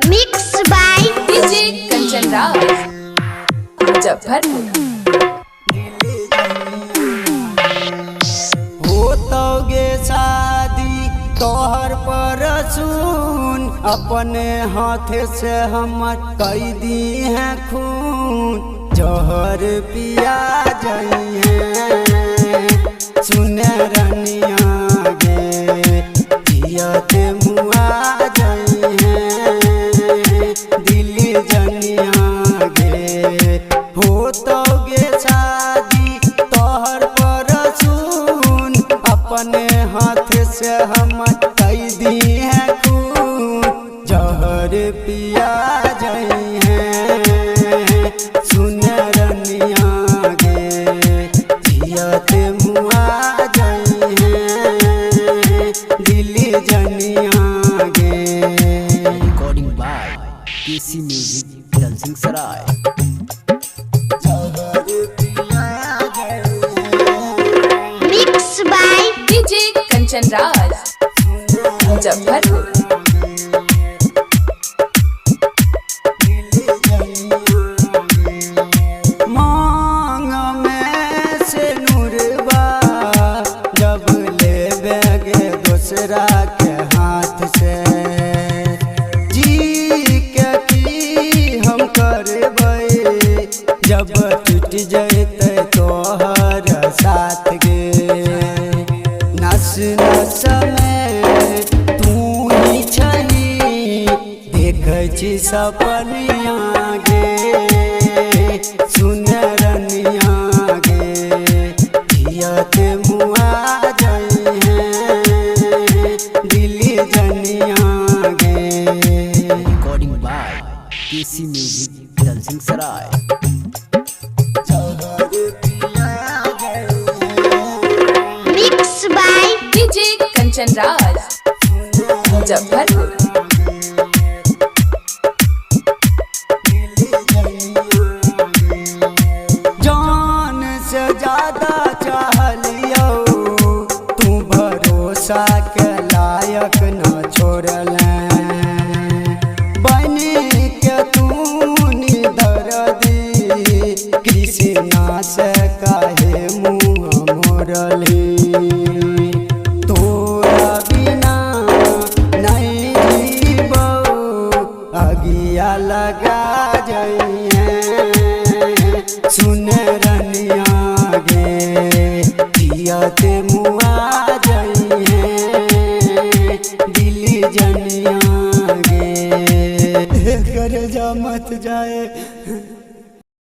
Mix by DJ Kanchan Raj Muzaffarpur. होतोगे शादी तोहर पर सुन, अपने हाथ से हमर कई दी है खून। जहर पिया जाइए सुने रनिया गे, जियते मुआ जाइए दिल्ली जनिया गे। होतोगे शादी तोहर पर सुन, अपने हाथ से हम कई दी है खून। जहर पिया जाइए सुन रनिया गे, जियते मुआ जाइए दिल्ली जनिया गे। Recording by KC music dancing सराय। Mix by DJ Kanchan Raj Muzaffarpur. मांग में से नूरबा जब ले बेगे दूसरा के हाथ से, जी के की हम करबै जब टूट जैते तोहर साथ गे। नस नस में तू ही छही, देखै छी सपनिया गे सुन रनिया गे, जियते मुआ जाइए दिल्ली जनिया गे। Recording by KC music dancing सराय। Mix by DJ Kanchan Raj Muzaffarpur. जान से ज्यादा चाहलियो तू, भरोसा के लायक न छोड़ले। बनी के तू निदर्दी, कृष्णा से काहे मुँह मोड़ली। तोरा बिना नहीं जीबो, अगिया लगा जाइए सुन रनिया गे, जियते मुआ जाइए दिल्ली जनिया गे। कर जा मत जाए।